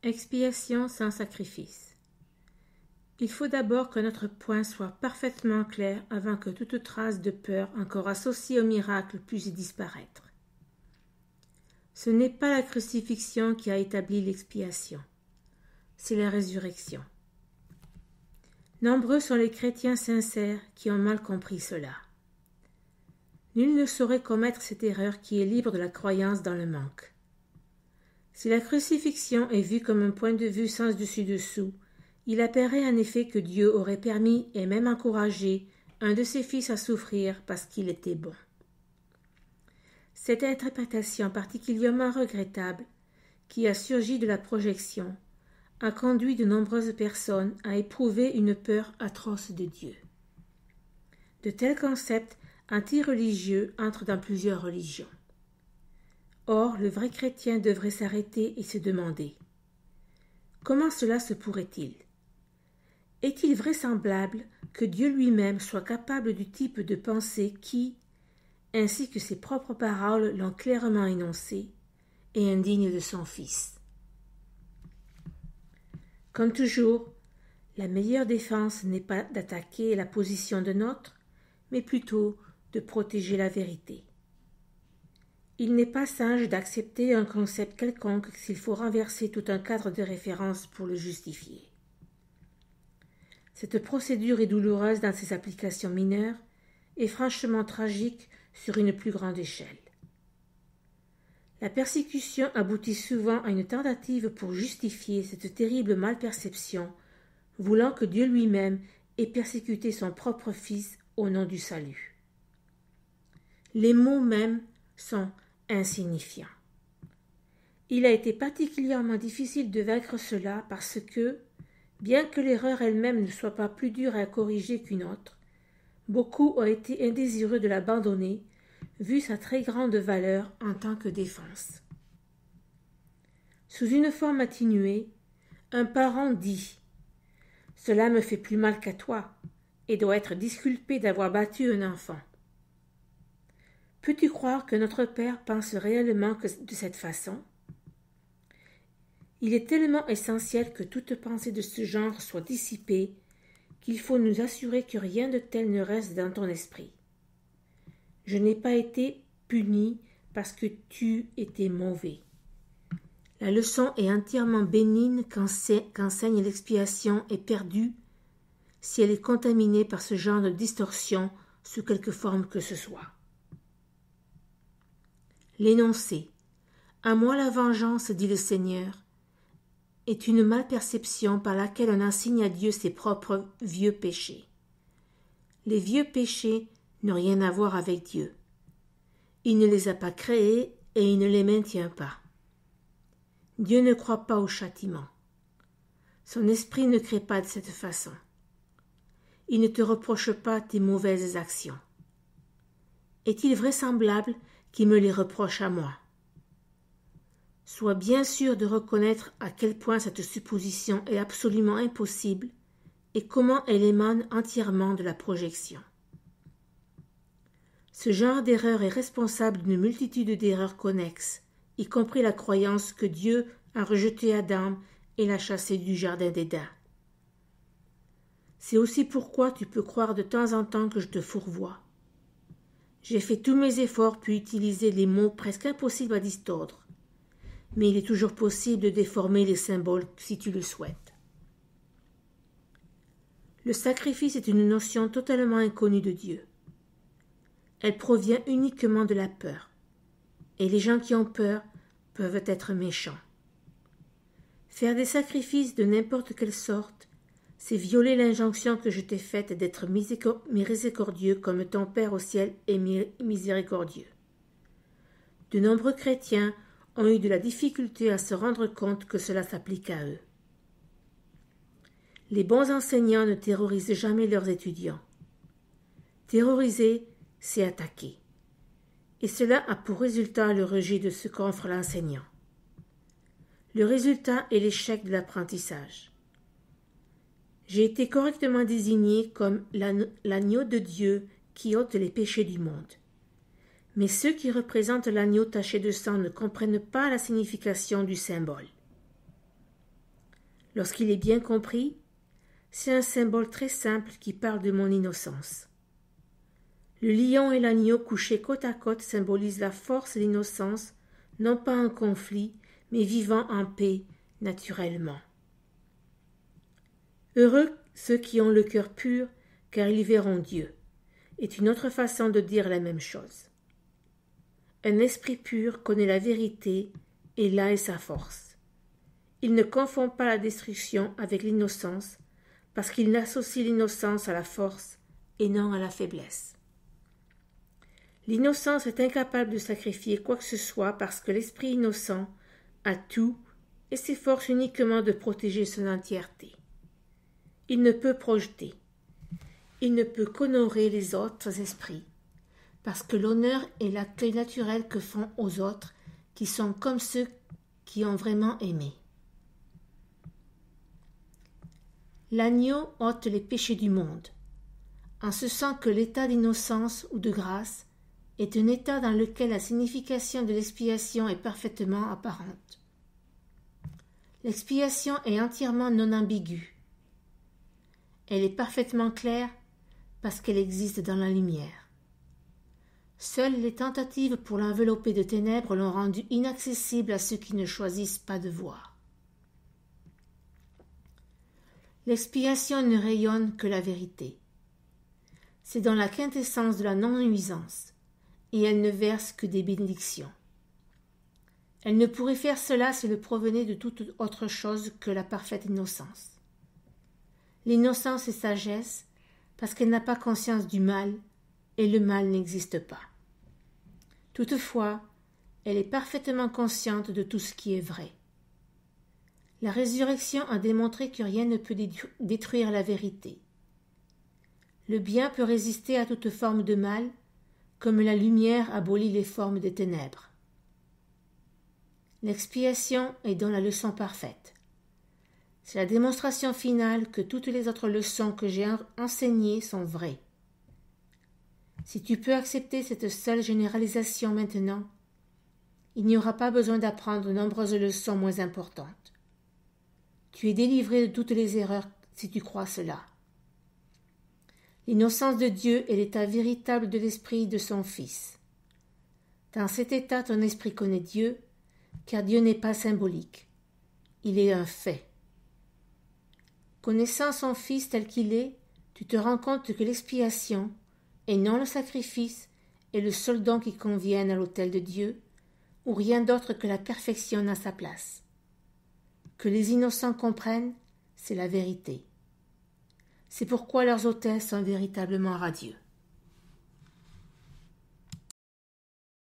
Expiation sans sacrifice. Il faut d'abord que notre point soit parfaitement clair avant que toute trace de peur encore associée au miracle puisse disparaître. Ce n'est pas la crucifixion qui a établi l'expiation, c'est la résurrection. Nombreux sont les chrétiens sincères qui ont mal compris cela. Nul ne saurait commettre cette erreur qui est libre de la croyance dans le manque. Si la crucifixion est vue comme un point de vue sans dessus-dessous, il apparaît en effet que Dieu aurait permis et même encouragé un de ses fils à souffrir parce qu'il était bon. Cette interprétation particulièrement regrettable, qui a surgi de la projection, a conduit de nombreuses personnes à éprouver une peur atroce de Dieu. De tels concepts anti-religieux entrent dans plusieurs religions. Or, le vrai chrétien devrait s'arrêter et se demander : comment cela se pourrait-il ? Est-il vraisemblable que Dieu lui-même soit capable du type de pensée qui, ainsi que ses propres paroles l'ont clairement énoncé, est indigne de son Fils ? Comme toujours, la meilleure défense n'est pas d'attaquer la position de l'autre, mais plutôt de protéger la vérité. Il n'est pas sage d'accepter un concept quelconque s'il faut renverser tout un cadre de référence pour le justifier. Cette procédure est douloureuse dans ses applications mineures et franchement tragique sur une plus grande échelle. La persécution aboutit souvent à une tentative pour justifier cette terrible malperception, voulant que Dieu lui-même ait persécuté son propre Fils au nom du salut. Les mots mêmes sont insignifiants. Il a été particulièrement difficile de vaincre cela parce que, bien que l'erreur elle-même ne soit pas plus dure à corriger qu'une autre, beaucoup ont été indésireux de l'abandonner, vu sa très grande valeur en tant que défense. Sous une forme atténuée, un parent dit : « Cela me fait plus mal qu'à toi, et doit être disculpé d'avoir battu un enfant. » Peux-tu croire que notre Père pense réellement de cette façon ? Il est tellement essentiel que toute pensée de ce genre soit dissipée qu'il faut nous assurer que rien de tel ne reste dans ton esprit. Je n'ai pas été puni parce que tu étais mauvais. La leçon est entièrement bénigne qu'enseigne l'expiation est perdue si elle est contaminée par ce genre de distorsion sous quelque forme que ce soit. L'énoncé « À moi la vengeance, dit le Seigneur » est une malperception par laquelle on assigne à Dieu ses propres vieux péchés. Les vieux péchés n'ont rien à voir avec Dieu. Il ne les a pas créés et il ne les maintient pas. Dieu ne croit pas au châtiment. Son esprit ne crée pas de cette façon. Il ne te reproche pas tes mauvaises actions. Est-il vraisemblable qu'il me les reproche à moi ? Sois bien sûr de reconnaître à quel point cette supposition est absolument impossible et comment elle émane entièrement de la projection. Ce genre d'erreur est responsable d'une multitude d'erreurs connexes, y compris la croyance que Dieu a rejeté Adam et l'a chassé du jardin d'Éden. C'est aussi pourquoi tu peux croire de temps en temps que je te fourvoie. J'ai fait tous mes efforts pour utiliser les mots presque impossibles à distordre, mais il est toujours possible de déformer les symboles si tu le souhaites. Le sacrifice est une notion totalement inconnue de Dieu. Elle provient uniquement de la peur, et les gens qui ont peur peuvent être méchants. Faire des sacrifices de n'importe quelle sorte, c'est violer l'injonction que je t'ai faite d'être miséricordieux comme ton Père au ciel est miséricordieux. De nombreux chrétiens ont eu de la difficulté à se rendre compte que cela s'applique à eux. Les bons enseignants ne terrorisent jamais leurs étudiants. Terroriser, c'est attaquer. Et cela a pour résultat le rejet de ce qu'offre l'enseignant. Le résultat est l'échec de l'apprentissage. J'ai été correctement désigné comme l'agneau de Dieu qui ôte les péchés du monde. Mais ceux qui représentent l'agneau taché de sang ne comprennent pas la signification du symbole. Lorsqu'il est bien compris, c'est un symbole très simple qui parle de mon innocence. Le lion et l'agneau couchés côte à côte symbolisent la force et l'innocence, non pas en conflit, mais vivant en paix naturellement. Heureux ceux qui ont le cœur pur, car ils verront Dieu, est une autre façon de dire la même chose. Un esprit pur connaît la vérité, et là est sa force. Il ne confond pas la destruction avec l'innocence, parce qu'il associe l'innocence à la force et non à la faiblesse. L'innocence est incapable de sacrifier quoi que ce soit parce que l'esprit innocent a tout et s'efforce uniquement de protéger son entièreté. Il ne peut projeter. Il ne peut qu'honorer les autres esprits, parce que l'honneur est l'accueil naturel que font aux autres qui sont comme ceux qui ont vraiment aimé. L'agneau ôte les péchés du monde, en ce sens que l'état d'innocence ou de grâce est un état dans lequel la signification de l'expiation est parfaitement apparente. L'expiation est entièrement non ambiguë. Elle est parfaitement claire parce qu'elle existe dans la lumière. Seules les tentatives pour l'envelopper de ténèbres l'ont rendue inaccessible à ceux qui ne choisissent pas de voir. L'expiation ne rayonne que la vérité. C'est dans la quintessence de la non-nuisance, et elle ne verse que des bénédictions. Elle ne pourrait faire cela si elle provenait de toute autre chose que la parfaite innocence. L'innocence est sagesse, parce qu'elle n'a pas conscience du mal, et le mal n'existe pas. Toutefois, elle est parfaitement consciente de tout ce qui est vrai. La résurrection a démontré que rien ne peut détruire la vérité. Le bien peut résister à toute forme de mal, comme la lumière abolit les formes des ténèbres. L'expiation est donc la leçon parfaite. C'est la démonstration finale que toutes les autres leçons que j'ai enseignées sont vraies. Si tu peux accepter cette seule généralisation maintenant, il n'y aura pas besoin d'apprendre de nombreuses leçons moins importantes. Tu es délivré de toutes les erreurs si tu crois cela. L'innocence de Dieu est l'état véritable de l'esprit de son Fils. Dans cet état, ton esprit connaît Dieu, car Dieu n'est pas symbolique. Il est un fait. Connaissant son Fils tel qu'il est, tu te rends compte que l'expiation, et non le sacrifice, est le seul don qui convienne à l'autel de Dieu, ou rien d'autre que la perfection à sa place. Que les innocents comprennent, c'est la vérité. C'est pourquoi leurs autels sont véritablement radieux.